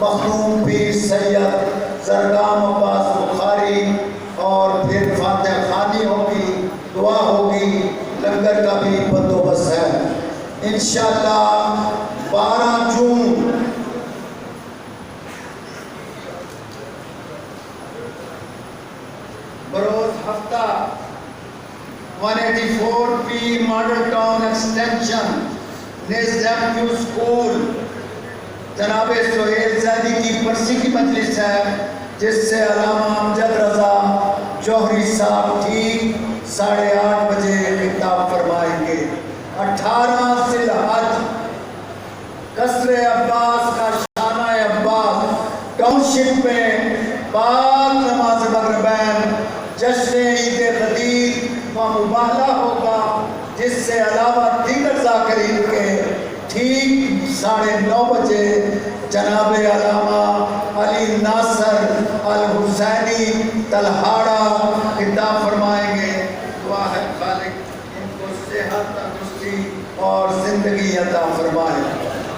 मखदूम पीर सैयद जरगाम अब्बास बुखारी और फिर फातिहा खानी होगी, दुआ होगी, लंगर का भी बंदोबस्त है। इंशाअल्लाह 12 जून बरोज हफ्ता 184 पी मॉडल टाउन एक्सटेंशन नेज़ स्कूल जनाब सोहेल ज़ैदी की बरसी की मजलिस है, जिससे अल्लामा अमजद रज़ा जौहरी साहब ठीक 8:30 बजे खिताब फरमाएंगे। 18 ज़िलहज कसरे अब्बास का शाना अब्बास टाउनशिप में बाद नमाज मगरिबैन जश्न ईद गदीर व मुबाला होगा, जिससे अलावा दीगर ज़ाकिरीन के ठीक 9:30 बजे जनाब अल्लामा अली नासर अल हुसैनी तलहाड़ा खिताब फरमाएंगे। दुआ है खालिक इनको सेहत तंदुरुस्ती और ज़िंदगी अता फरमाए।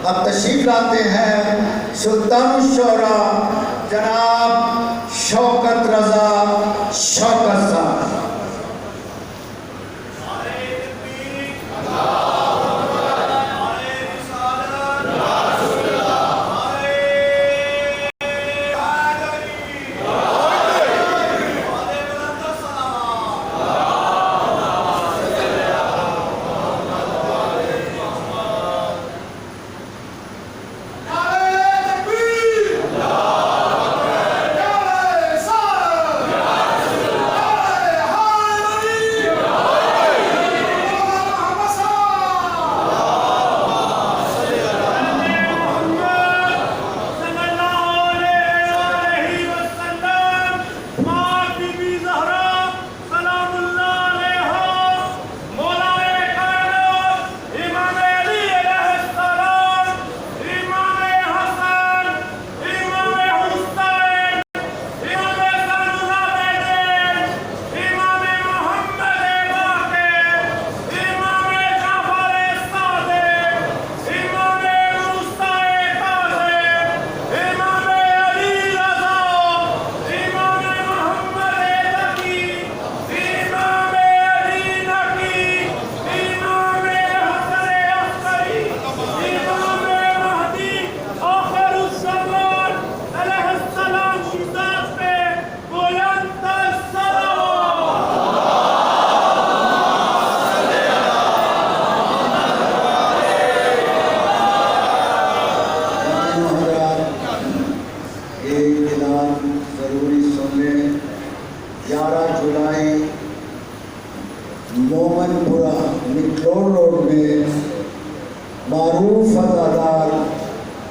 अब तशरीफ लाते हैं सुल्तान शोरा जनाब शौकत रज़ा शौकत साहब।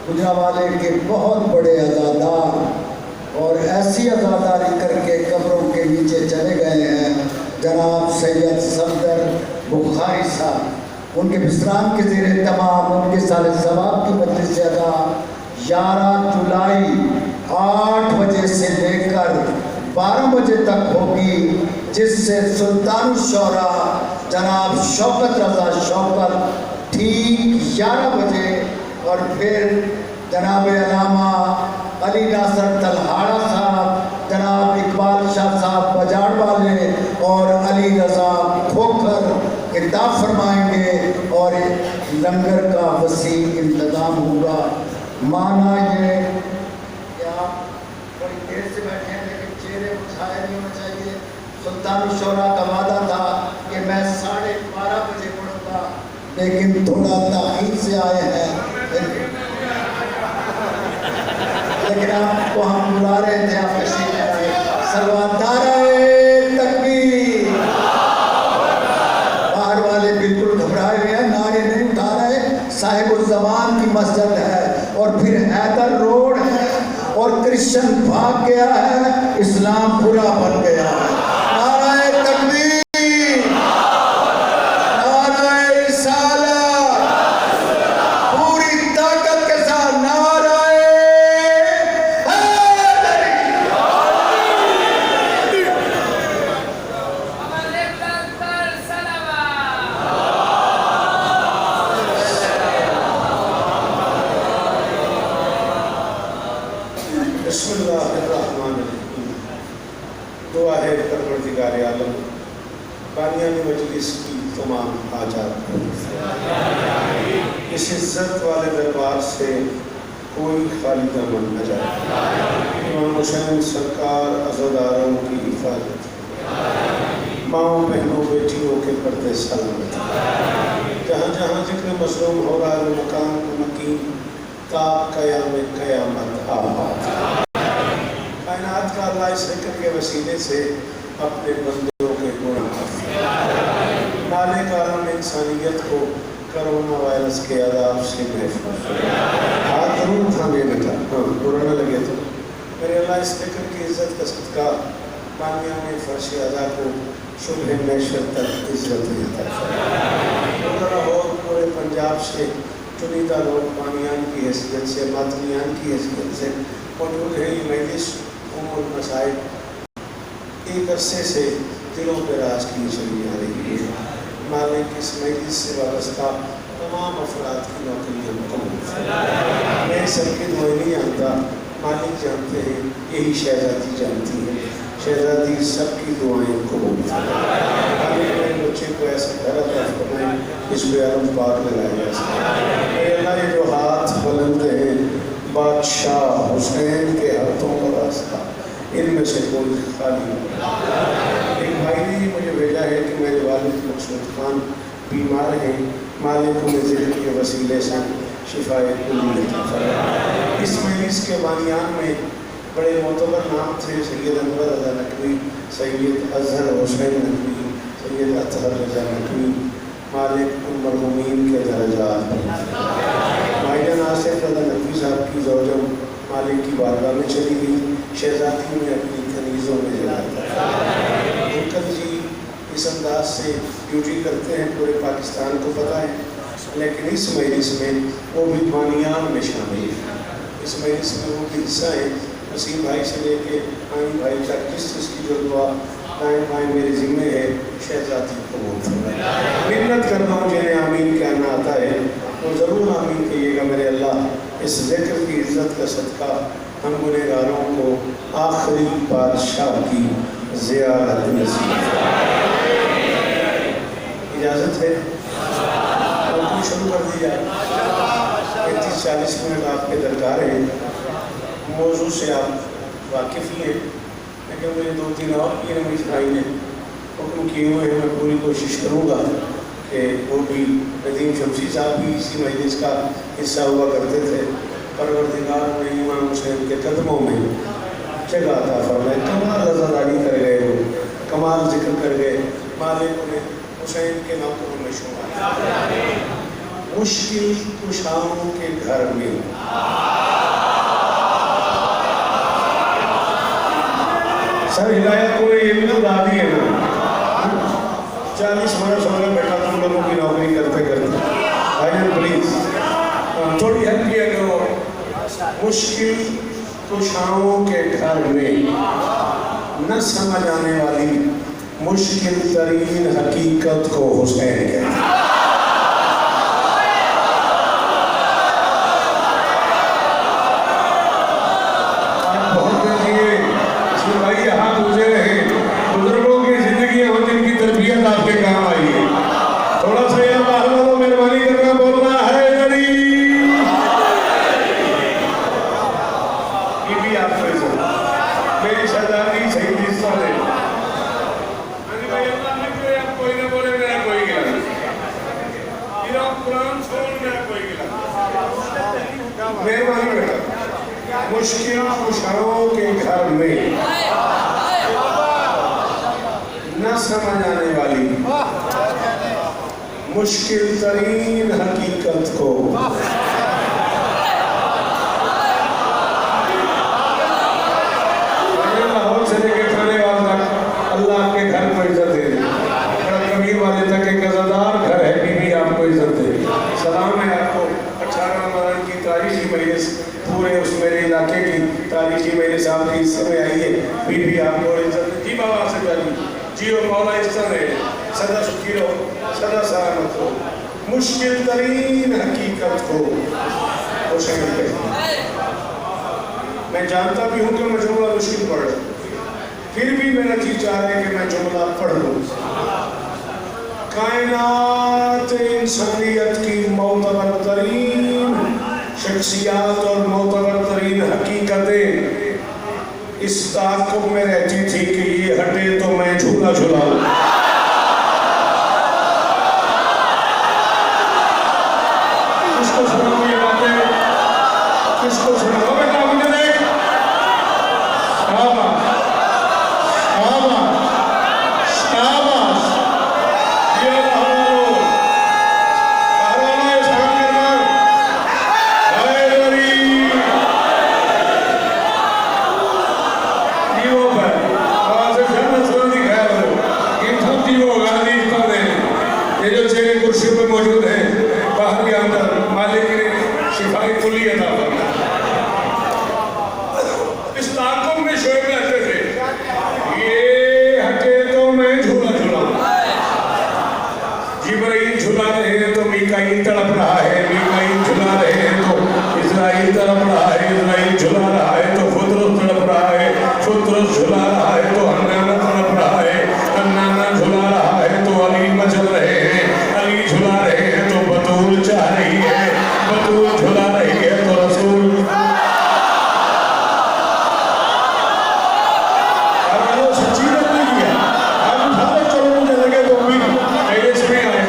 गुजरावाले के बहुत बड़े अज़ादार और ऐसी अज़ादारी करके कब्रों के नीचे चले गए हैं जनाब सैयद सफदर बुखारी साहब। उनके विश्राम के ज़ेरे तमाम उनके साल सवाब की मजलिस अदा 11 जुलाई 8 बजे से लेकर 12 बजे तक होगी, जिससे सुल्तान शौरा जनाब शौकत रज़ा शौकत ठीक 11 बजे और फिर जनाब अल्लामा अली नासर तलहाड़ा साहब, जनाब इकबाल शाह साहब बजाड़ वाले और अली रज़ा खोखर खिताब फरमाएंगे और लंगर का वसी इंतज़ाम होगा। माना ये क्या थोड़ी देर से बैठे हैं लेकिन चेहरे उठाए नहीं होना चाहिए। सुल्तान शौरा का वादा था कि मैं 12:30 बजे पढ़ूंगा, लेकिन थोड़ा ताख़ीर से आए हैं, लेकिन आपको हम बुला रहे थे, आप तशरीफ लाए। सलवात तकबीर। बाहर वाले बिल्कुल घबराए हुए हैं, नारे नहीं उठा रहे। साहिब-उज़-ज़मान की मस्जिद है और फिर हैदर रोड है और क्रिश्चियन भाग गया है, इस्लाम पूरा बन गया है। नारे तकबीर, बानियानी मजलिस की तमाम हाजात को इस इज्जत वाले दरबार से कोई खाली दामन न जाए। इमाम हुसैन सरकार अज़ादारों की हिफाजत, माओ बहनों बेटियों के पर्दे सलामत, जहाँ जहाँ जिक्र मसलूम हो रहा है मकान को मकीन ता क़यामत आबाद। कायनात का अल्लाह इस जिक्र के वसीले से अपने बंदों के गुनाह नाले कालम इंसानियत को कोरोना वायरस के आदाब से महफूज। हाथ जरूर थामे बेटा, हाँ बुरा न लगे तो। मेरे अल्लाह इस जिक्र की इज्जत का सदका बानिया में फर्श अदा को शुभ मैशर तक इज्जत देता है। और पूरे पंजाब से चुनिंदा लोग बानियान की हैसियत से, मातमियान की हैसियत से मौजूद है। ये मजलिस उम्र मसाइब एक अरसे से दिलों पर राज की चली आ रही है। मालिक इस मजलिस से वाबस्ता तमाम अफराद की नौकरियाँ मुकम्मल। मैं सबकी दुआएं नहीं जानता, मालिक जानते हैं, यही शहजादी जानती है। शहजादी सबकी दुआएं कबूल फरमाए। मेरे बच्चे को ऐसा घर अता फरमाए जिसको आलम पाक लगाया जा सके। अल्लाह ये जो हाथ बुलंद हैं बादशाह हुसैन के हाथों का रास्ता, इनमें से कोई खाली नहीं। एक भाई ने मुझे भेजा है कि मेरे वालिद मकसूद खान बीमार हैं, मालिक उन्हें ज़िक्र के वसीले से शिफाए कुल्ली अता फरमाए। इस मजलिस के बानियान में बड़े मोतबर नाम थे, सैयद अनवर रज़ा नकवी, सैयद अजहर हुसैन नकवी, सैयद अतहर रज़ा नकवी। मालिक उन मरहूमीन के दर्जात भाईजान आसिफ रज़ा नकवी साहब की ज़ौजम मालिक की बारगाह में चली गई। शहजादी ने अपनी कनीज़ों में जलाया। अंकल जी इस अंदाज से ड्यूटी करते हैं, पूरे पाकिस्तान को पता है, लेकिन इस मजलिस में वो भी बानियान में शामिल है। इस मजलिस में वो भी हिस्सा है। वसीम भाई से लेके आइन भाई तक जिस जिसकी जो दुआ आइन भाई मेरे ज़िम्मे है, शहजादी को मिन्नत करता हूँ जिन्हें आमीन कहना आता है तो ज़रूर आमीन कहिएगा। मेरे अल्लाह इस ज़िक्र की इज़्ज़त का सदका हम गुनहगारों को आखिरी बादशाह की ज़ियारत नसीब। इजाज़त है तो शुरू कर दी जाए। 35-40 मिनट आपके दरकार है। मौजू से आप वाकिफ़ ही हैं, लेकिन मुझे 2-3 और पीर अमीर भाई ने हुक्म किए हुए हैं। मैं पूरी कोशिश करूँगा कि वो भी नदीम शमसी साहब भी इसी मजलिस का हिस्सा हुआ करते थे। परवरदिगार ने इमाम हुसैन के कदमों में जगह अता फरमाए। कमाल रज़ादारी कर गए, वो कमाल जिक्र कर गए। मालिक ने हुसैन के नौकरों में शुमार। मुश्किल कुशाओं के घर में सर हिदायत को ये भी तो दादी है ना। 40 वर्ष हो गए बेटा तुम लोगों की नौकरी करते करते। भाईजान प्लीज थोड़ी हेल्प किया करो। मुश्किल कुशाओं के घर में न समझ आने वाली मुश्किल तरीन हकीकत को हुसैन कहते हैं। आपके काम आई है। थोड़ा सा ये वालों मेहरबानी करना बोलना है नरी ये भी आपको मेरी शहजादी सही हिस्सा ले। भाई अल्लाह ने कोई आप कोई ना बोले मेरा कोई गिला कुरान छोड़ मेरा कोई गिला। मेहरबानी बेटा मुश्किल कुशाओं के घर में न समझ आने वाली मुश्किल तरीन हकीकत को लाहौर से लेकर खाने वाला अल्लाह के घर को इज्जत दे। कबीर वाले तक एक अज़ादार घर है, बीबी आपको इज्जत दे। सलाम है आपको। 18 रमज़ान की तारीखी मजलिस पूरे उस मेरे इलाके की तारीखी मजलिस आपके हिस्से में आई है। बीबी आपको इज्जत दे। जी बाबा से जानी जियो मौला इस तरह सदा सुखी रहो, सदा सलामत रहो। मुश्किल तरीन हकीकत को हुसैन कहते हैं। मैं जानता भी हूँ कि मैं जुमला मुश्किल पढ़ रहा हूँ, फिर भी मेरा जी चाह रहा है कि मैं जुमला पढ़ लूँ। कायनात इंसानियत की मोतबर तरीन शख्सियात और मोतबर तरीन हकीकतें इस ताक़ुब में रहती थी कि ये हटे तो मैं झूला झूलाऊं। किसको सुनाऊं ये बातें, किसको सुनाऊं? बेटा मुझे देख, शाबाश शाबाश शाबाश, ये बहरानो इस काम करना हाय गरीब जीवों पर आवाज़ जन्नत सुनानी खैर हो इन सब जीवों गाली पाने ये जो चेहरे कुर्सी पे मौजूद हैं बाहर के अंदर मालिक ने शिफाई कुली अता फरमाई। इस ताक़ुब में शोएब रहते थे ये हटे तो मैं झूला झूलाऊं। जिब्राइल झूला रहे हैं तो मीकाईल तड़प रहा है, मीकाईल झूला रहे हैं तो इस्राइल तड़प रहा है, इस्राइल झूला रहा है तो फुतरस तड़प रहा है, फुतरस झूला रहा है तो हन्नाना तड़प रहा है, हन्नाना झूला रहा है तो अली मचल रहे हैं, अली झूला रहे हैं तो बतूल चाह रही है, बतूल झूला रही है तो रसूल। सच्ची बात नहीं किया आप उठा लो, चलो मुझे लगे तो भी मेरे इसमें आए।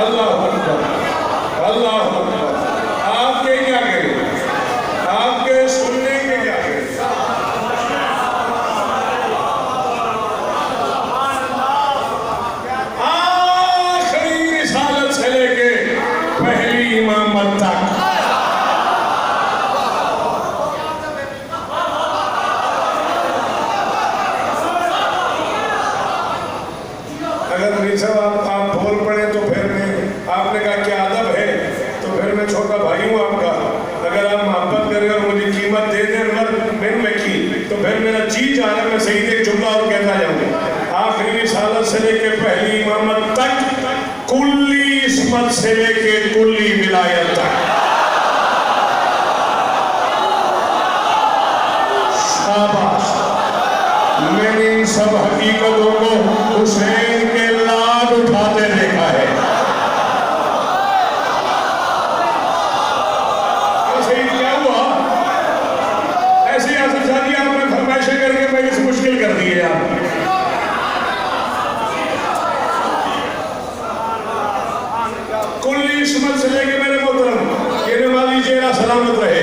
अल्लाह अकबर, अल्लाह अकबर। आपके क्या करें, आपके सुनने के क्या करें। आखिरी रिसालत से लेके पहली इमामत तक अगर नहीं साहब आप बोल पड़े तो फिर मैं, आपने कहा क्या अदब है तो फिर मैं छोटा भाई हूँ आपका। अगर आप मोहब्बत करें और मुझे कीमत दे दें अगर में की तो फिर मेरा जी जा रहा है मैं सही एक जुमला और कहता जाऊँगा। आखिरी रिसालत से लेके पहली इमामत तक, कुल्ली इस्मत से लेके कुल्ली विलायत तक, शाबाश। मैंने इन सब हकीकतों को हुसैन के लाड उठाते देखा है। ऐसे ही क्या हुआ, ऐसी आसिफ सादी आपने फरमाइशें करके मेरी से मुश्किल कर दी है आप। कुल्ली इस्मत से लेके मेरे मोहतरम ये नमाजी चेहरा सलामत रहे।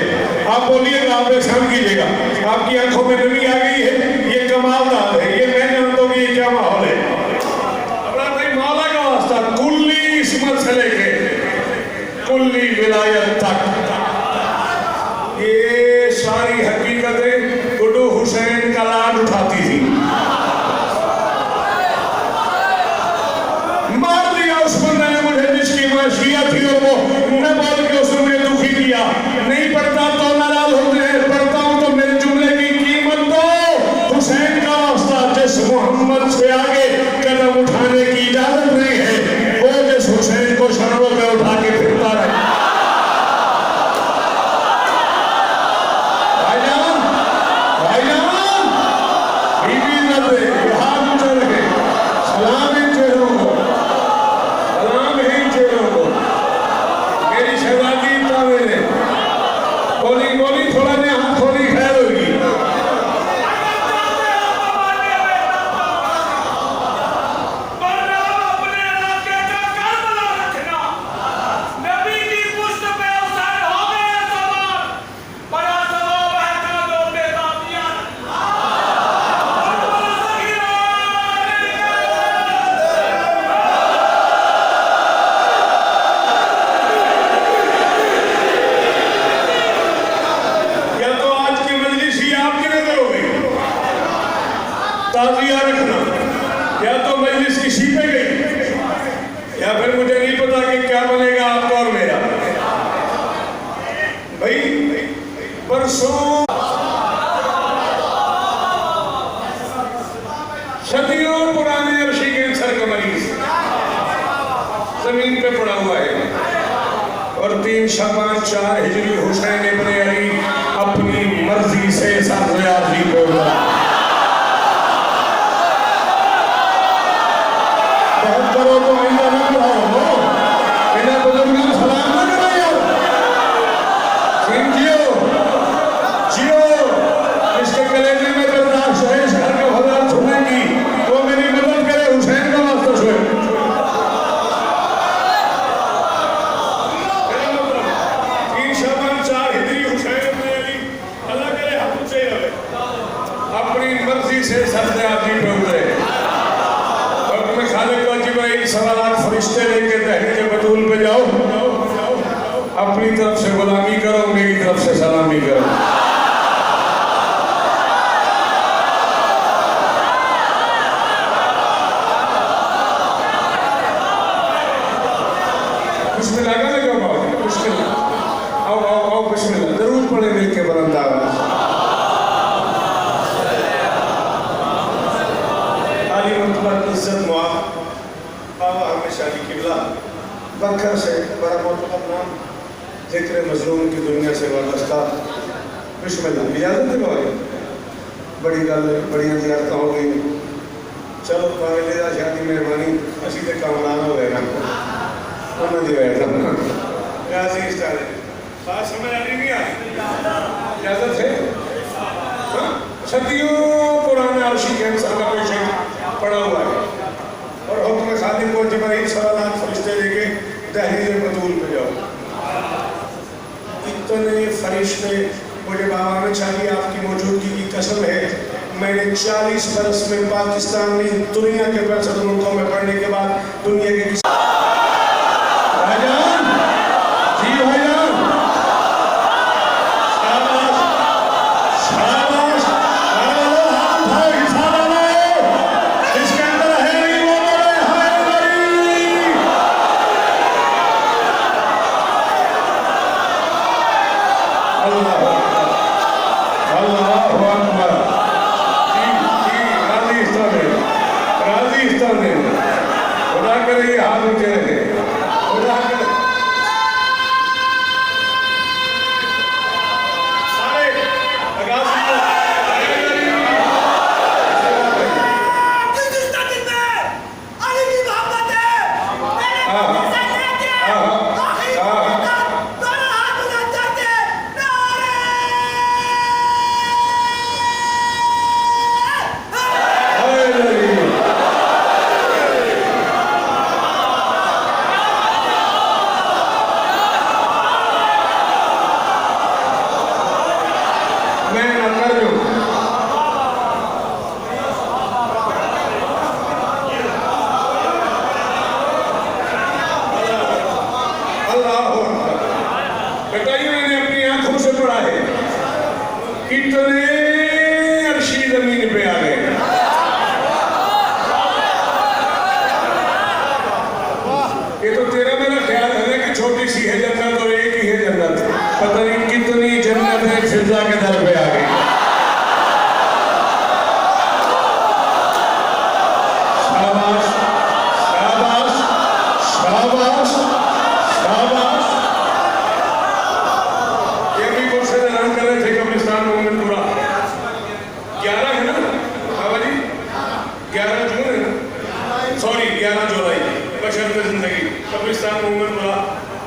आप बोलिएगा, आप एहसान कीजिएगा, आपकी आंखों में नमी आ गई है, ये कमालदार है, ये मैं जानता हूँ कि ये क्या माहौल है। अपना भाई मौला का वास्ता, कुल्ली इस्मत से लेके कुल्ली विलायत तक ये सारी हकीकतें गुड्डू हुसैन का लाड उठाती थी। मार दिया उस बंदे ने मुझे जिसकी माशिया थी और वो न बोल के उसने मुझे दुखी किया। नहीं पढ़ता तो नाराज होते हैं, पढ़ता हूं तो मेरे जुमले की कीमत दो। हुसैन का वास्ता जिस मोहम्मद से आगे कदम उठाने की इजाजत नहीं है वो जिस हुसैन को शरणों में उठा के फिरता रहे। भाईजान, भाईजान, बीबी नजरे हाथ ऊंचा रखे, सलाम इन चेहरों को, सलाम है इन चेहरों को। मेरी शहजादी तावे ने बोली बोली थोड़ा ने हाथ थोड़ी खैर होगी। ताज़िया रखना, या तो मजलिस किसी पे गई या फिर मुझे नहीं पता कि क्या बनेगा आपका और मेरा। भाई परसों सदियों पुराने अर्शी कैंसर का मरीज जमीन पे पड़ा हुआ है और 3 शबान 4 हिजरी हुसैन इब्ने अली अपनी मर्जी से सरफराजी पे उतरा। बहुत करो तो आइंदा न कराओ, इन्हें बुजुर्गों को सलाम न करो यार। सिंह जियो जियो, इसके कलेजे में बर्दाश्त है, इस घर का फजाल सुनेगी तो मेरी मदद करे, हुसैन का वास्ता सुने। अपनी मर्जी से सरदे आदमी पे उतरे। हुक्म खालिक व जिब्राइल सवालात फरिश्ते लेके दहलीज बतूल पे जाओ, अपनी तरफ से गुलामी करो, मेरी तरफ से सलामी करो। बिस्मिल्लाह का लगा बाबा, बिस्मिल्लाह। आओ आओ आओ, बिस्मिल्लाह जरूर पढ़े मिलके बुलंद आवाज़। इज्जत मुआब बाबा हमेशा की किबला बकर से बड़ा मोहतरम नाम जिक्र मजलूम की दुनिया से वाबस्ता। बिस्मिल्लाह। इजाजत है बाबा, बड़ी गल बड़ियां जियारत हो गई। चलो पावे दा शादी मेहरबानी असी ते कामरान हो गए ना उन्होंने दी बैठा गाजी स्टार बात समझ आ रही नहीं आ। इजाजत है। सदियों पुराना अर्शी कैंसर का पेशेंट पड़ा हुआ है और हुक्म खालिक व जिब्राइल सवालात फरिश्ते लेके दहलीज बतूल पे जाओ। इतने फरिश्ते मुझे बाबा में चाहिए, आपकी मौजूदगी की कसम है, मैंने 40 बरस में पाकिस्तान में दुनिया के 65 मुल्कों में पढ़ने के बाद दुनिया के किसी भाईजान जी भाईजान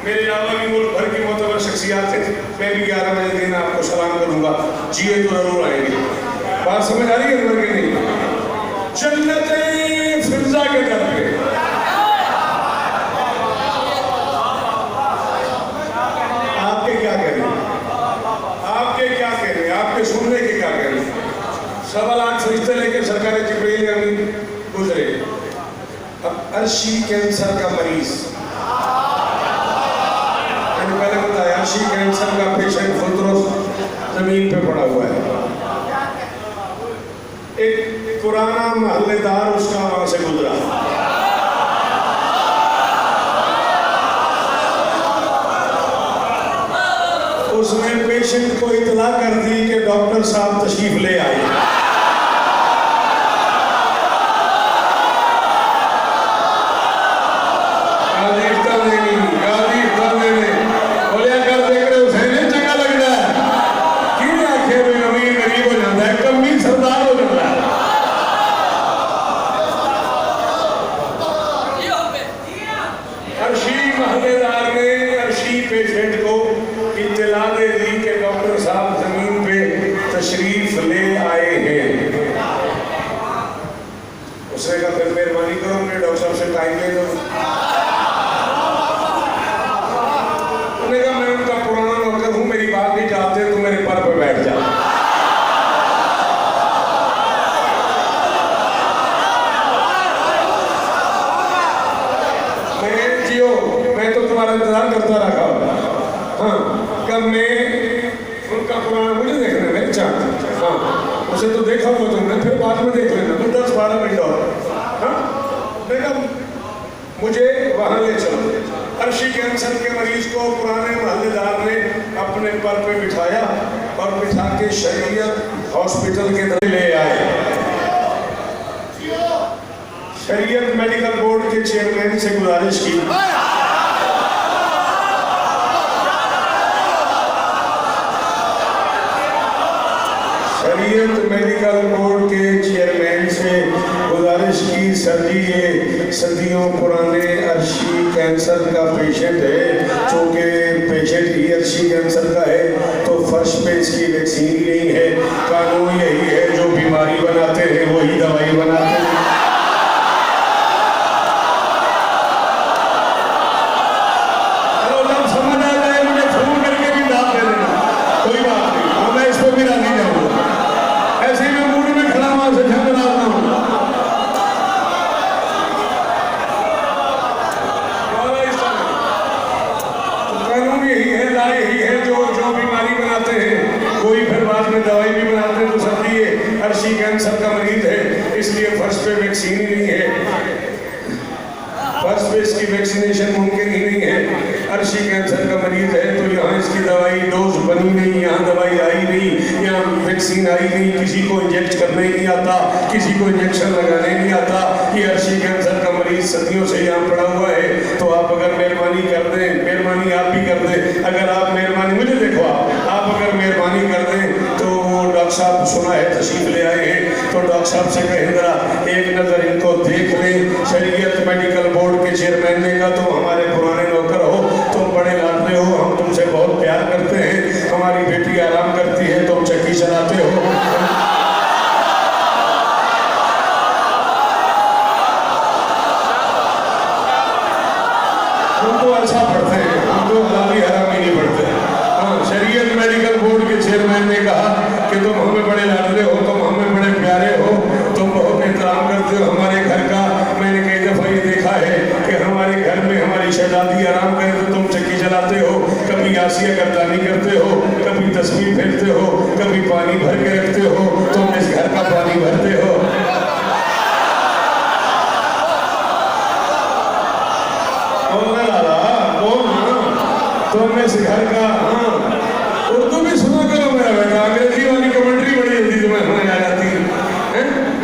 मेरे अलावा भी मुल्क भर की मोतबर शख्सियात थे। मैं भी 11 बजे दिन आपको सलाम करूंगा, जिए तो जरूर आएंगे। बात समझ आ रही है अंदर की नहीं? जन्नत फिजा के दर पे आपके क्या कहने, आपके क्या कहने, आपके सुनने के क्या कहने। 1.25 लाख फरिश्ते लेके सरकार जिब्रील अमीन गुजरे। अब अर्शी कैंसर का मरीज, पहले बताया अर्शी कैंसर का पेशेंट खुदरोस जमीन पे पड़ा हुआ है। एक पुराना महल्लेदार उसका वहां से गुजरा, उसने पेशेंट को इतला कर दी कि डॉक्टर साहब तशरीफ ले आए। बोलिया कर देख रहे हुसैन चंगा लग रहा है कि आखे ले आए हैं। उसने कहा फिर मेहरबानी करो, मुझे डॉक्टर साहब से टाइम ले दो। उन्होंने कहा मैं उनका पुराना नौकर हूँ, मेरी बात नहीं चाहते तो मेरे पर पे बैठ जा। मैं तो तुम्हारा इंतजार करता रखा। हाँ, कब मैं उनका पुराना मुझे देखना है अच्छा। हाँ, उसे तो देखा हुआ तुमने, फिर बाद में देख लेना, तो 10-12 मिनट और। हाँ, देखा मुझे वहाँ ले चलो। अर्शी कैंसर के मरीज को पुराने मोहल्लेदार ने अपने पर पे बिठाया और बिठा के शरीयत हॉस्पिटल के अंदर ले आए। शरीयत मेडिकल बोर्ड के चेयरमैन से गुजारिश की, शरीयत मेडिकल बोर्ड के चेयरमैन से गुजारिश की, सर जी ये सदियों पुराने अर्शी कैंसर का पेशेंट है, चूँकि पेशेंट ही अर्शी कैंसर का है तो फर्स्ट पे इसकी वैक्सीन ही नहीं है। कानून यही है, जो बीमारी बनाते हैं वही दवाई बनाते हैं। दवाई भी बनाते हैं तो सभी ये अर्शी कैंसर का मरीज है, इसलिए फर्स्ट पे वैक्सीन ही नहीं है, फर्स्ट पे इसकी वैक्सीनेशन मुमकिन ही नहीं है। अर्शी कैंसर का मरीज है तो यहाँ इसकी दवाई डोज बनी नहीं, यहाँ दवाई आई नहीं, यहाँ वैक्सीन आई नहीं, किसी को इंजेक्ट करने नहीं आता, किसी को इंजेक्शन लगाने नहीं आता। ये अर्शी कैंसर का मरीज सदियों से यहाँ पड़ा हुआ है। तो आप अगर मेहरबानी कर दें, मेहरबानी आप भी कर दें, अगर आप मेहरबानी मुझे देखो, आप अगर मेहरबानी कर दें तो डॉक्टर साहब सुना है तशरीफ ले आए हैं, तो डॉक्टर साहब से कहें जरा एक नज़र इनको देख लें। शरीयत मेडिकल बोर्ड के चेयरमैन ने कहा तुम हमारे पुराने नौकर हो, तुम बड़े लाडले हो, हम तुमसे बहुत प्यार करते हैं, हमारी बेटी आराम करती है, तुम चक्की चलाते हो। तुम तो अच्छा पढ़ते हैं, हम तो हलाली हरामी नहीं पढ़ते। हाँ, शरीयत मेडिकल बोर्ड के चेयरमैन ने कहा कि तुम हमें बड़े लाडले हो, तुम हमें बड़े प्यारे हो, तुम बहुत एहतराम करते हो हमारे घर का। मैंने कई दफ़ा ये देखा है कि हमारे घर में हमारी शहजादी आराम करे तो तुम चक्की चलाते हो, कभी आसिया गर्दानी करते हो, कभी तस्वीर फेरते हो, कभी पानी भर के रखते हो, तुम इस घर का पानी भरते हो। तुम इस घर का, हाँ उर्दू भी सुना करो मेरा बेटा, अंग्रेजी वाली कमेंट्री बड़ी जल्दी तुम्हें समझ आ जाती है।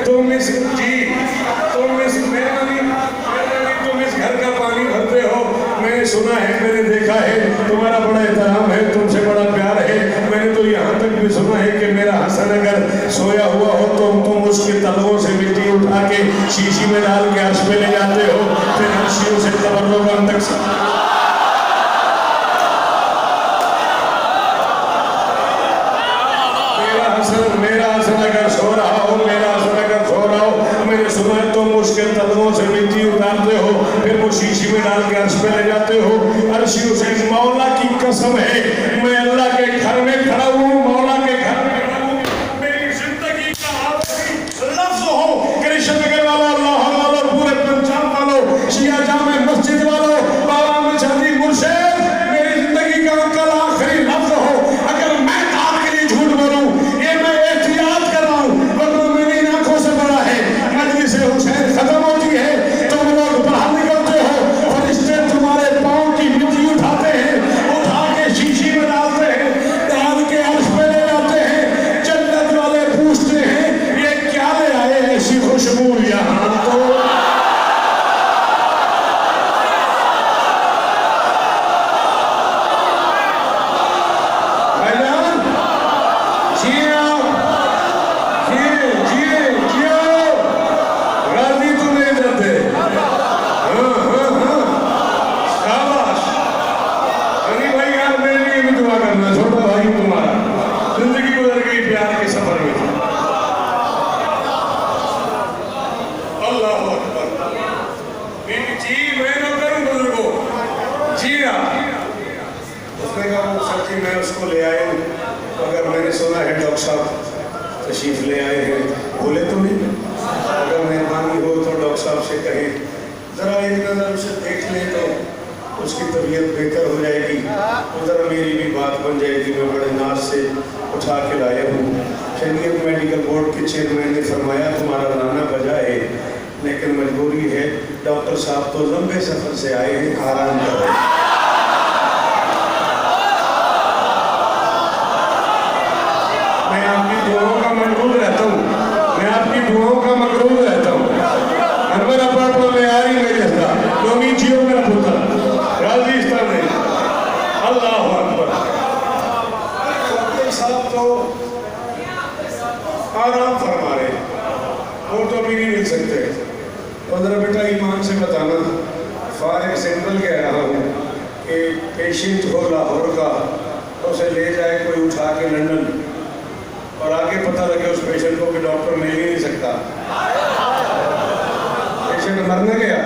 तुम इस घर का पानी भरते हो, मैंने सुना है, मैंने देखा है, तुम्हारा बड़ा एहतराम है, तुमसे बड़ा प्यार है। मैंने तो यहाँ तक भी सुना है कि मेरा हसन अगर सोया हुआ हो तो तुम उसके तलवों से मिट्टी उठा के शीशी में डाल के अर्श में ले जाते हो, फिर अर्शियों से तबर्रुकान तक। मेरा हसन अगर सो रहा हो, मेरा हसन अगर सो रहा हो, मैंने सुना है तुम उसके तलवों से मिट्टी उतारते हो, फिर वो शीशी में डाल के अर्श पे ले जाते हो। अर्शियों से मौला की कसम है, मैं अल्लाह के घर में खड़ा हूँ, मौला के घर में खड़ा हूँ, मेरी जिंदगी का आखिरी लफ्ज़ हो कृष्ण नगर वालों, अल्लाह वालों, पूरे पंजाब वालों, शिया जामे मस्जिद वालों, बाबा में शादी मुर्शिद, मेरी जिंदगी का कल आखिरी लफ्ज़ हो। अगर मैं आपके लिए झूठ बोलूँ, ये मैं एहतियात कर रहा हूँ, वरना मेरी आंखों से बड़ा है। मजलिस हुसैन खत्म होती है, तुम लोग बाहर निकलते हो, फरिश्ते तुम्हारे पाँव की मिट्टी उठाते हैं, उठा के शीशी में डालते हैं, डाल तशरीफ ले आए हैं, बोले तो नहीं? अगर मेहरबानी हो तो डॉक्टर साहब से कहें ज़रा एक नज़र उसे देख लें तो उसकी तबीयत बेहतर हो जाएगी, उधर मेरी भी बात बन जाएगी। मैं बड़े नाज से उठा के लाया हूँ। शरीयत मेडिकल बोर्ड के चेयरमैन ने फरमाया तुम्हारा लाना बजा है, लेकिन मजबूरी है, डॉक्टर साहब तो लंबे सफ़र से आए हैं, आराम कर रहे हैं। मैं आपकी दुआओं का मकबूल रहता हूँ, मैं आपकी दुआओं का मकबूल रहता हूँ। अनवर अपार्टमेंट में आ रही मेरे साथ लोगी जियो मेरा पुत्र राजस्थान में, अल्लाह अकबर। डॉक्टर साहब तो आराम फरमा रहे, वो तो अभी नहीं मिल सकते। तो जरा बेटा ईमान से बताना, फारिग सेंट्रल कह रहा हूँ कि पेशेंट हो लाहौर का, उसे ले जाए कोई उठा के लंदन, और आगे पता लगे उस पेशेंट को कि डॉक्टर मिल ही नहीं सकता, पेशेंट मरने गया।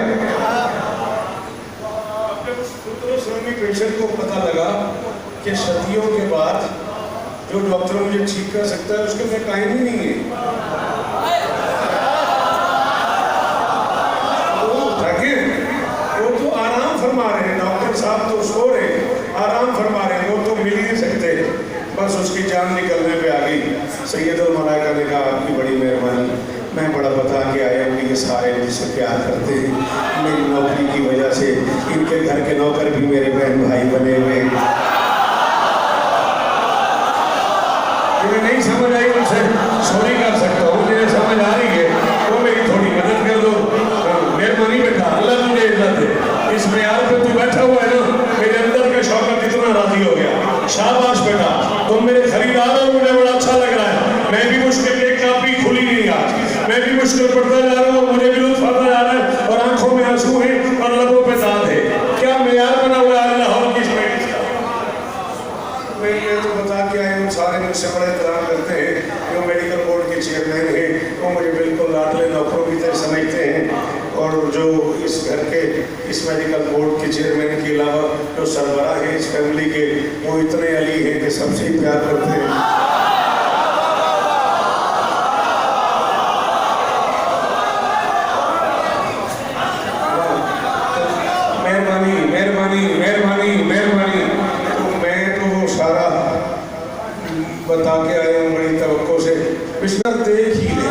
पेशेंट को पता लगा कि सदियों के बाद जो डॉक्टर मुझे ठीक कर सकता है उसके लिए टाइम ही नहीं है। वो तो आराम फरमा रहे हैं, डॉक्टर साहब तो सो रहे, आराम फरमा रहे हैं, वो तो मिल ही नहीं सकते, बस उसकी जान निकलने पे आ गई। सैयदुल मलाइका ने कहा आपकी बड़ी मेहरबानी, मैं बड़ा बता के आया हूँ कि ये सारे मुझसे प्यार करते हैं, मेरी नौकरी की वजह से इनके घर के नौकर भी मेरे बहन भाई बने हुए हैं। जिन्हें नहीं समझ आई उनसे सॉरी कर सकता हूँ, जिन्हें समझ आ रही है वो मेरी थोड़ी मदद कर दो। मेहरबानी बेटा, अल्लाह तुझे इज्जत दे, इस मेयार पे तू बैठा हुआ है ना, मेरे अंदर का शौकत इतना राजी हो गया। शाबाश बेटा, तुम मेरे खरीदार हो, मुझे बड़ा अच्छा लग रहा है। मैं भी मुश्किल एक कापी खुली नहीं आज, मैं भी मुश्किल पढ़ता जा रहा हूँ, मुझे भी लुत्फ आता जा रहा है, और आंखों में आंसू है और लबों पे दांत है। क्या मेयार बना हुआ है लाहौर की इसमें? मैं तो बता के आया हूँ, सारे मुझसे बड़ा एहतराम करते हैं, जो मेडिकल बोर्ड के चेयरमैन हैं वो मुझे बिल्कुल लाडले नौकरों की तरह समझते हैं, और जो इस घर के इस मेडिकल बोर्ड के चेयरमैन के अलावा जो सरबराह है इस फैमिली के, वो इतने अली हैं कि सबसे ही प्यार करते हैं। मेहरबानी मेहरबानी मेहरबानी मेहरबानी। तो मैं तो सारा बता के आया हूँ बड़ी तवक्को से, बिस्तर देख ही ले।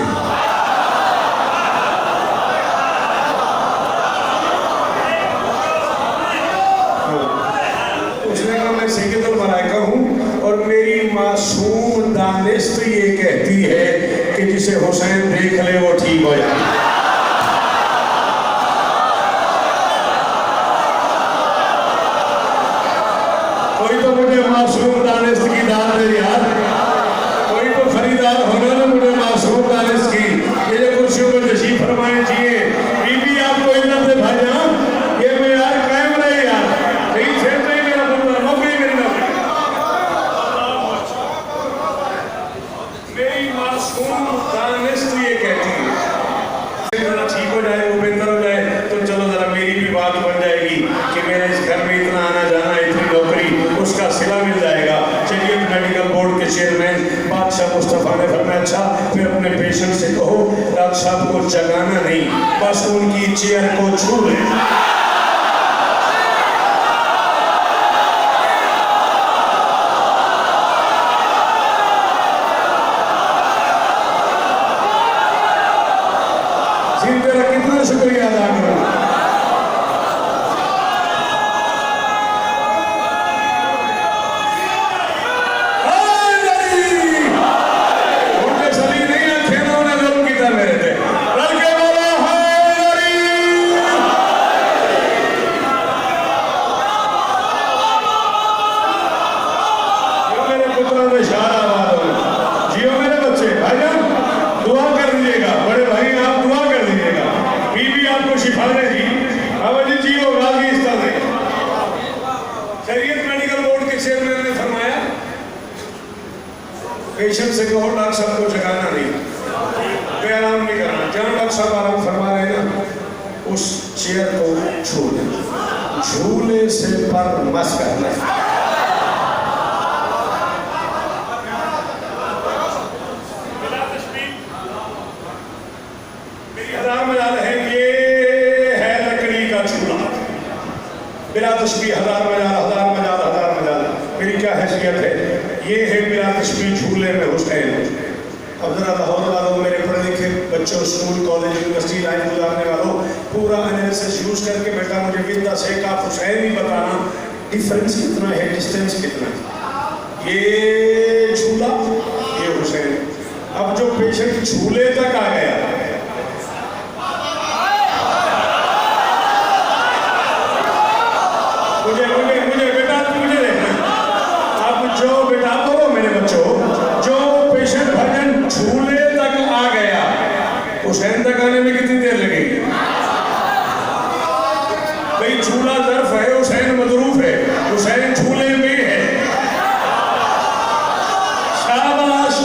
उसने कहा मैं सैयदुल मलाइका हूँ और मेरी मासूम दानिश्त ये कहती है कि जिसे हुसैन देख ले वो ठीक हो जाए। कोई तो मुझे मासूम दानिश्त की दाद दे यार, कोई तो खरीदार होना ना मुझे मासूम दानिश्त की। ये जो कुर्सियों को तशरीफ फरमाए चाहिए, बीबी आपको इज्जत दे भाईजान, ये मैं यार कायम रहे यार, नहीं छेड़ नहीं मेरा पुत्र, नौकरी मेरी नौकरी। मेरी मासूम दानिश्त ये कहती है ठीक हो जाए, वो बेहतर हो जाए, तो चलो जरा मेरी भी बात बन जाएगी कि मेरा इस घर में इतना आना जाना, इतनी नौकरी, उसका सिला मिल जाएगा। शरीयत मेडिकल बोर्ड के चेयरमैन बादशाह मुस्तफ़ा ने फरमाया अच्छा फिर अपने पेशेंट से कहो डॉक्टर साहब को जगाना नहीं, बस उनकी चेयर को छू ले। तेरा कितना शुक्रिया अदा करूं। पेशेंट से कहो डॉक्टर साहब को जगाना नहीं, कोई आराम नहीं करना, जहाँ डॉक्टर साहब आराम फरमा रहे हैं ना उस चेयर को छू ले, झूले से पर मस करना। बिला तस्बीह हज़ार मजाल, हज़ार मजाल, हज़ार मजाल। मेरी क्या हैसियत है? ये है बिला तस्बीह झूले में हुसैन। अब जरा लाहौर वालों, मेरे पढ़े लिखे बच्चों, स्कूल कॉलेज यूनिवर्सिटी लाइफ गुजारने वालों, पूरा एनालिसिस यूज करके बेटा मुझे विद शेख आप हुसैन ही बताना डिफरेंस कितना है, डिस्टेंस कितना है। ये झूला, ये हुसैन। अब जो पेशेंट झूले तक आ गया, मुझे मुझे मुझे बेटा मुझे देखना, अब जो बेटा बोलो मेरे बच्चों, जो पेशेंट भजन झूले तक आ गया, हुसैन तक आने में कितनी देर लगेगी? भाई झूला ज़र्फ है, हुसैन मदरूफ है, हुसैन झूले में है। शाबाश।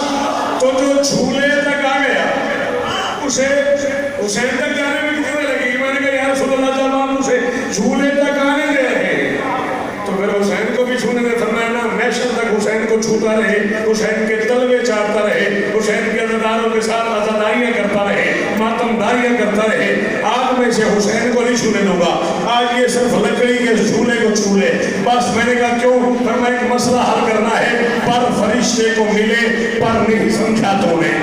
तो जो झूले तक आ गया, उसे हुसैन तक जाने में कितनी देर लगेगी? मैंने कहा यार रसूलुल्लाह जब आप उसे झूले तक आने दे रहे हैं तो फिर हुसैन को भी छूने में फरमाया ना, मैशर तक हुसैन को छूता रहे, हुसैन के तलवे चाटता रहे, हुसैन के अज़ादारों के साथ अज़ादारियाँ करता रहे, मातमदारियाँ करता रहे। आग में से हुसैन को नहीं छूने दूंगा। आज ये सिर्फ लकड़ी के झूले को छू ले बस। मैंने कहा क्यों? फरमाया एक मसला हल करना है, पर फरिश्ते को मिले पर नहीं समझा तूने।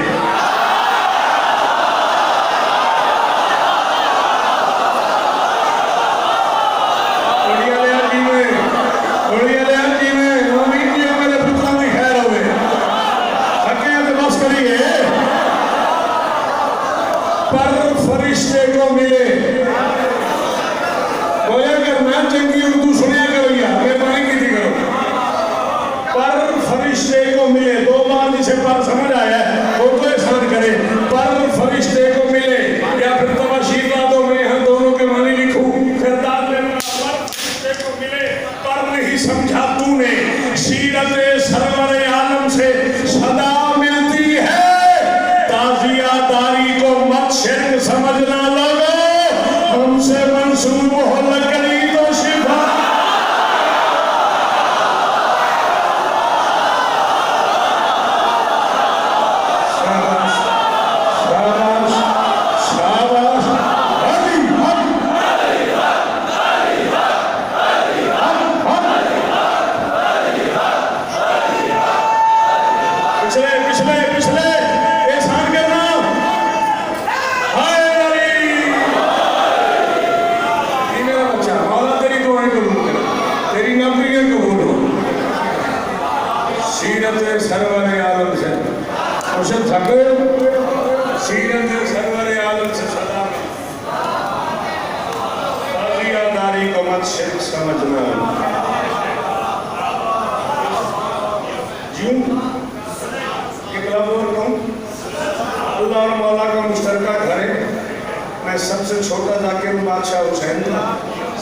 पर फरिश्ते को मिले, बोया करना चंगी उर्दू सुनिया करो यार, मेहरबानी की थी करो। पर फरिश्ते को मिले, दो बार जिसे पर समझ आया है वो तो एहसान करे। पर फरिश्ते को मिले, या फिर तबाशीर दो मैं यहाँ दोनों के मानी लिखूं, फिर दाद में पर फरिश्ते को मिले पर नहीं समझा तूने। सीरत सरवर आलम से सदा मिलती है, ताज़ियादारी को मत शिर्क समझना लोगो, हमसे मंसूब हो लकड़ी तो शिफा। शाबाश शाबाश शाबाश। हरी हरी पिछले पिछले पिछले एहसान करना। हाय अली, ये मेरा बच्चा, मौला तेरी दुआएं कबूल करे, तेरी नौकरियां कबूल हो। सीरत सरवर आलम से उसे थक, सीरत सरवर आलम से सदा ताज़ियादारी को मत शिर्क समझना। यूं अल्लाह और मौला का मुश्तरका घर है। मैं सबसे छोटा जाकिर बादशाह हुसैन था,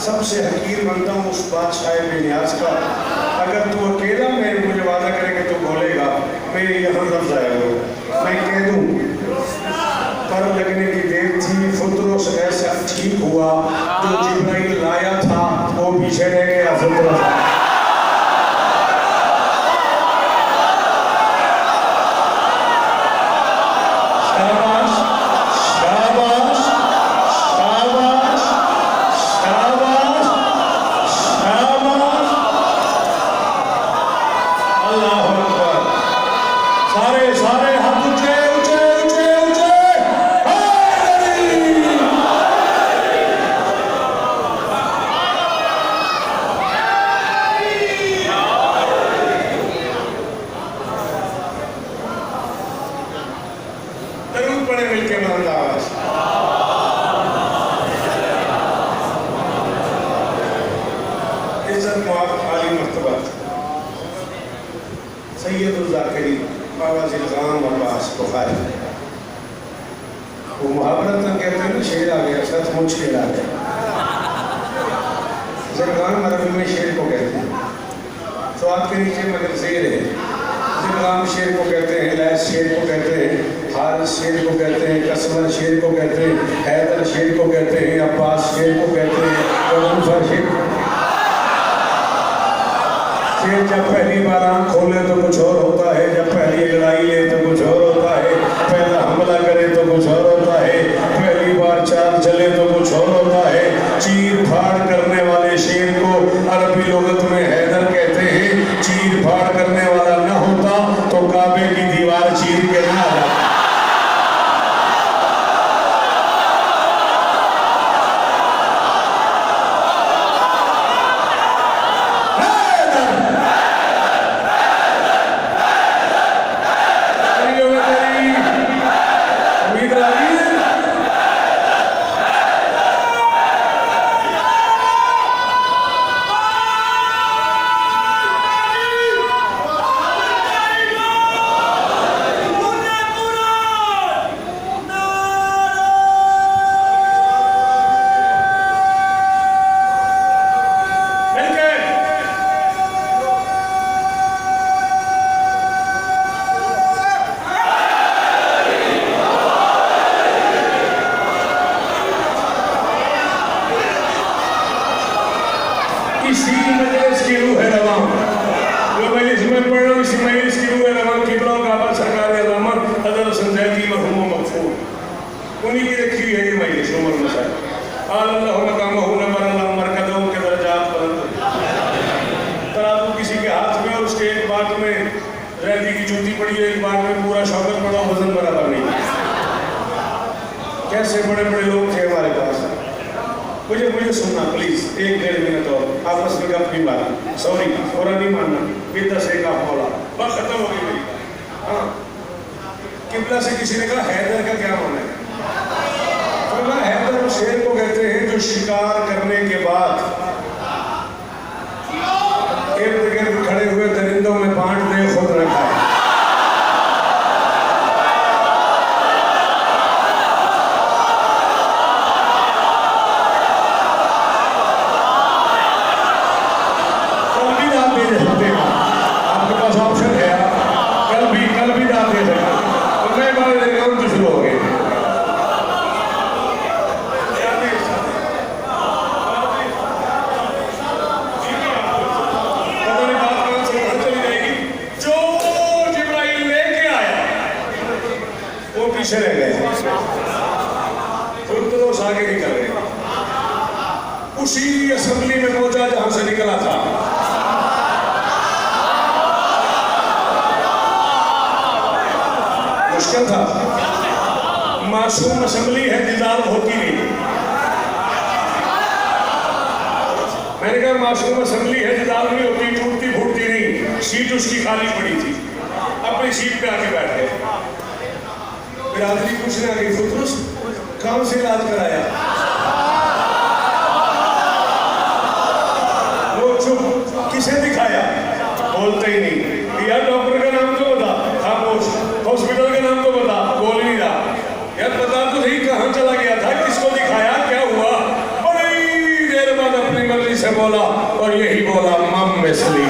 सबसे हकीर बनता हूँ उस बादशाह बेनियाज का। अगर तू अकेला मेरे मुझे वादा करेंगे तो बोलेगा मेरे यहाँ लफ्ज़ आएगा, मैं कह दूँ पर लगने की देर थी, फुतरों से ऐसा ठीक हुआ, जो जिब्राइल लाया था वो पीछे रह गया फुतरों से। सैयदुल ज़ाकिरीन बाबा ज़िलगाम अब्बास बुखारी, वो मुहावरत कहते हैं ना, शेर आ गया, सचमुच शेर आ गया। ज़िलगाम अरबी में शेर को कहते हैं, तो आपके नीचे मगर शेर है। ज़िलगाम शेर को कहते हैं, लैस शेर को कहते हैं, हारिस शेर को कहते हैं, कसमर शेर को कहते हैं, हैदर शेर को कहते हैं, अब्बास शेर को कहते हैं, गनफर शेर। शेर जब पहली बार आँख खोले तो कुछ और होता है, जब पहली लड़ाई ले तो कुछ और होता है, पहला हमला करे तो कुछ और होता है, पहली बार चाल चले तो कुछ और होता है। चीर फाड़ करने वाले शेर को इसी मजलिस की रूह है रवा, जो मजलिस में पढ़ रहा हूँ इसी मजलिस की रूह है रवा। किबला काबा सरकार अलामा हज़रत हसन ज़ैदी मरहूम मग़फ़ूर, उन्हीं की रखी हुई है ये मजलिस उमर मसाइल। अल्लाह मकामहू नव्वर अल्लाह मरकज़हू के दर्जात बुलंद। तराजू किसी के हाथ में और उसके एक बात में रैदी की जूती पड़ी है, एक बात में पूरा शौकत पड़ा, वजन बराबर नहीं। कैसे बड़े बड़े लोग थे हमारे पास। मुझे सुनना प्लीज, 1-1.5 मिनट और आपस में गप नहीं मारना, सॉरी बुरा नहीं मानना, बिद्दत से का मौला बस खत्म हो गई मेरी। हाँ, किबला से किसी ने कहा हैदर का क्या माना है? तो हैदर शेर को कहते हैं जो शिकार करने के बाद इर्द गिर्द खड़े हुए दरिंदों में बांट दे, खुद न खाए। पीछे रह गए, रोज आगे निकल गए। उसी असेंबली में पहुंचा जहां से निकला था। मुश्किल था, मासूम असेंबली है, डिसॉल्व होती नहीं। मैंने कहा मासूम असेंबली है, डिसॉल्व नहीं होती, टूटती फूटती नहीं। सीट उसकी खाली पड़ी थी, अपनी सीट पे आके बैठ गए। बिरादरी पूछने आ गई, खुदरुस कहाँ से इलाज कराया? वो चुप, किसे दिखाया? बोलते ही नहीं। यार डॉक्टर का नाम तो बता, खामोश। हॉस्पिटल का नाम तो बता, बोल नहीं रहा। यार बता तो सही कहाँ चला गया था, किसको दिखाया, क्या हुआ? बड़ी देर बाद अपनी मर्जी से बोला, और यही बोला मम मिसली।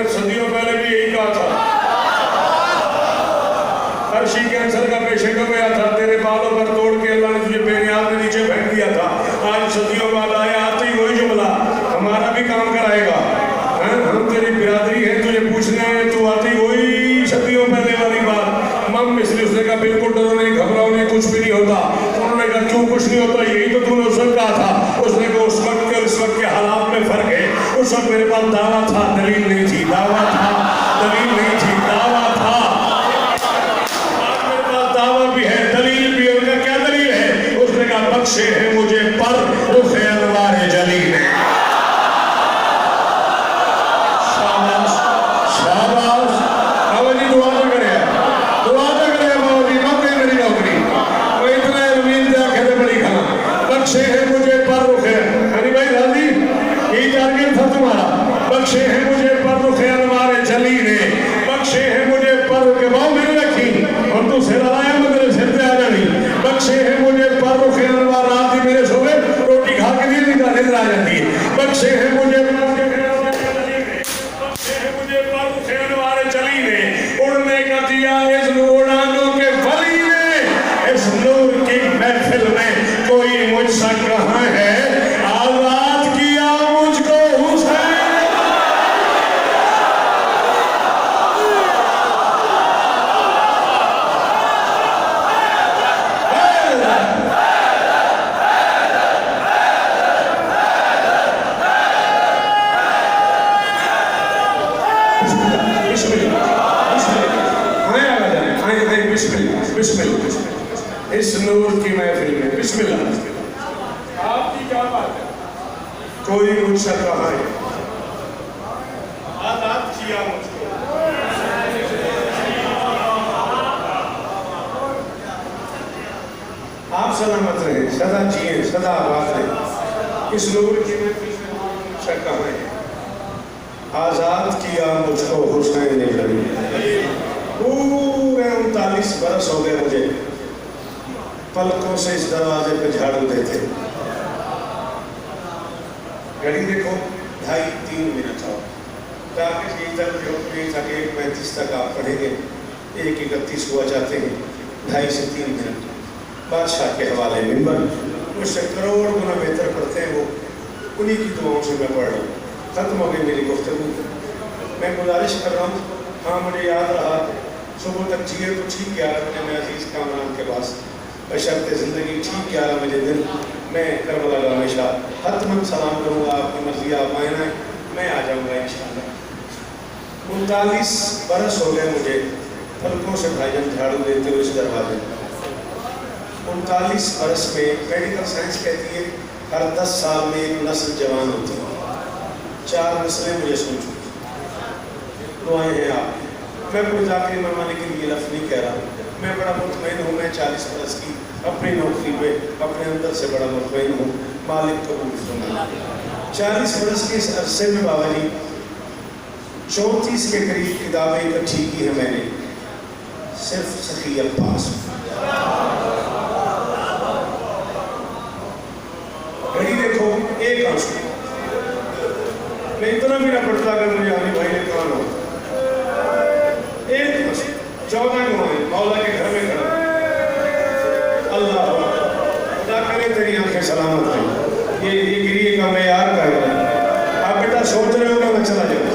सदियों पहले भी यही कहा था। अर्शी कैंसर का पेशेंट हो गया था, तेरे बालों पर तोड़ के अल्लाह ने तुझे बेनियाज में नीचे फेंक दिया था। आज सदियों बाद आया, आते ही वही जुमला, हमारा भी काम कराएगा। हम तेरी बिरादरी है, तुझे पूछने हैं, तू आती वही सदियों पहले वाली बात। मम इसलिए उसने कहा बिल्कुल डरो नहीं, घबराओ नहीं, कुछ भी नहीं होता। उन्होंने कहा क्यों कुछ नहीं होता? यही तो तूने उस वक्त कहा था। उसने कहा उस वक्त के इस वक्त के हालात में फर्क है। उस वक्त मेरे पास दावा था, दलील नहीं थी। दावा था, दलील नहीं थी। दावा था, आज मेरे पास दावा भी है, दलील भी है। उनका क्या दलील है? उसने कहा बख्शे है मुझे पर रुखे अनवार जली ने। शाबाश शाबाश, बाबा जी दुआ तो करे, दुआ तो करे बाबा जी, नौकरी मेरी नौकरी। वो इतना उम्मीद दिया कहते बड़ी खाना, बख्शे है मुझे पर रुखे। हनी भाई राजी, यही टारगेट था तुम्हारा। बख्शे है मुझे पर रुखे अनवार जली ने, बख्शे है मुझे पर के बाव मैंने रखी और तू सिर आया, मैं तेरे सिर पे आ जानी। बख्शे है मुझे पर रुखे अनवार, रात ही मेरे सोवे रोटी खा के नहीं निकल आ जाती है। बख्शे है मुझे चली ने, उड़ने का दिया इस उड़ानों के वली ने। इस नूर की महफिल में कोई मुझसा कहाँ है, आजाद किया मुझको हुसैन। इस नूर की महफिल में बिस्मिल्लाह। आपकी क्या बात है? कोई मुझसे कहा है, आजाद किया मुझको। सलामत रहे, सदा जिए, सदा आबाद रहे। इस नूर की महफिल में शक्का है, आज़ाद किया मुझको हुसैन ने लड़ी। पूरे 39 बरस हो गए मुझे पलकों से इस दरवाजे पे झाड़ू देते। घड़ी देखो 2.5-3 मिनट और टारगेट यही तक यही था कि 1:35 तक आप पढ़ेंगे, 1:31 हुआ जाते हैं, 2.5 से 3 मिनट बादशाह के हवाले मिंबर मुझसे करोड़ गुना बेहतर पढ़ते हैं वो, उन्हीं की दुआओं से मैं पढ़ रहा हूँ। खत्म हो गई मेरी गुफ्तगू। मैं गुजारिश कर रहा हूँ, हाँ मुझे याद रहा सुबह तक जिए तो ठीक 11 बजे मैं अजीज़ कामरान के पास बशर्ते ज़िंदगी ठीक 11 बजे दिन मैं करबला का हमेशा हतमन सलाम करूँगा, आपकी मर्जी आप आए ना मैं आ जाऊँगा इंशाअल्लाह। 39 बरस हो गए मुझे पलकों से भाईजान झाड़ू देते हुए इस दरवाजे। 39 बरस में मेडिकल साइंस कहती है हर 10 साल में एक नस्ल जवान होती है। 4 नस्लें मुझे सुन चुकी, दुआएं हैं आप। मैं कोई जाकर मरवाने के लिए लफ्ज़ नहीं कह रहा, मैं बड़ा मुतमईन हूँ। मैं 40 बरस की अपनी नौकरी पे अपने अंदर से बड़ा मुतमईन हूँ, मालिक कबूल फरमाए। 40 बरस के इस अरसे में बाबा जी 34 के करीब किताबें इकट्ठी की है मैंने, सिर्फ सखी अब्बास। घड़ी देखो एक आंसू, मैं इतना भी ना पढ़ता अगर मुझे आने भाई ने कहा हो। एक आंसू 14 गुआएं मौला के घर में खड़ा। अल्लाह खुदा करे तेरी आंखें सलामत रहें। ये गिरिए का मैं यार का आप बेटा सोच रहे हो कि मैं चला जाऊँ।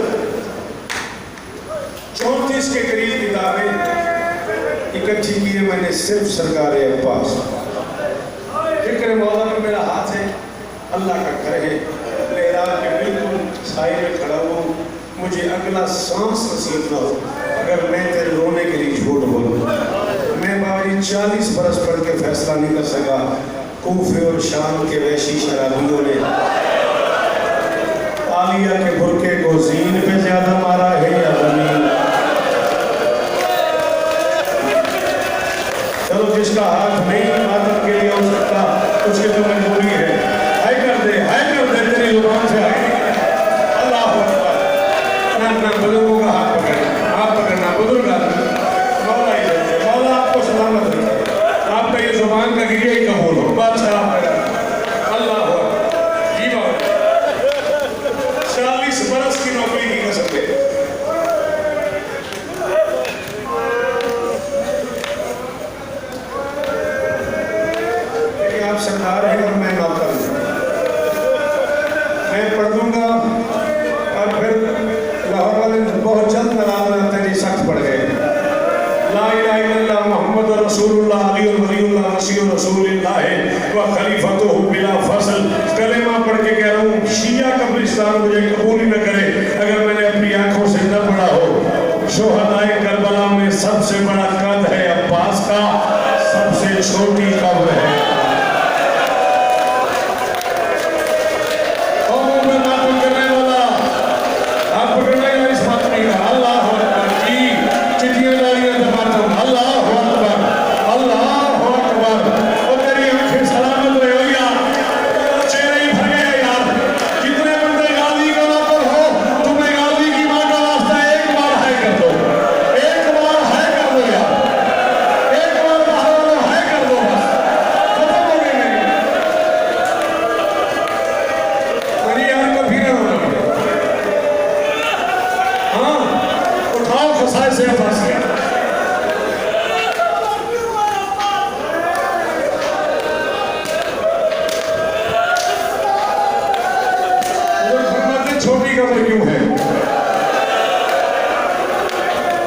34 के करीब किताबें इकट्ठी की है मैंने, सिर्फ सरकार अब्बास। फिक्र मौला में मेरा हाथ है, अल्लाह का घर है, मेरा के बिल्कुल साए में खड़ा हूँ। मुझे अगला सांस नसीब ना हो अगर मैं तेरे रोने के लिए झूठ बोलूँ। मैं बाबा 40 बरस पढ़ के फैसला नहीं कर सका। कूफे और शाम के वैशी शराबियों ने आलिया के बुरके को जीन पे ज्यादा मारा है या जमीन। चलो जिसका हाथ नहीं मातम के लिए हो सकता उसके तो मजबूरी है, हाय कर दे तेरी जुबान से आए। अल्लाह अपना बुजुर्गों का हाथ पकड़ना बुजुर्ग मौला ही देते, मौला आपको सलामत रखे, आपका ये जुबान का गिरिया ही कबूल हो। बात सलाम अल्लाह जी बाबा 40 बरस की नौकरी नहीं कर सकते। लेकिन आप सरदार हैं और मैं नौकर हूँ। मैं पढ़ दूंगा और फिर लाहौर वाले बहुत जल्द नाराज रहते हैं, सख्त पड़ गए। ला इलाहा इल्लल्लाह मुहम्मद रसूलुल्लाह अली वलीउल्लाह मसीह रसूलुल्लाह व खलीफतुहु बिला फज़ल। कलेमा पढ़ के कह रहा हूँ, शिया कब्रिस्तान मुझे कबूल ही न करे अगर मैंने अपनी आंखों से न पढ़ा हो। शोहदाए करबला में सबसे बड़ा कद है अब्बास का, सबसे छोटी कब्र है। छोटी कब्र क्यों है?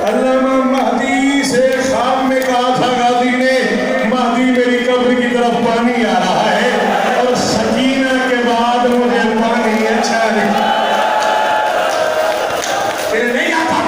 अल्लामा महदी से ख्वाब में कहा था गाजी ने, महदी मेरी कब्र की तरफ पानी आ रहा है और सकीना के बाद मुझे पानी अच्छा नहीं आता।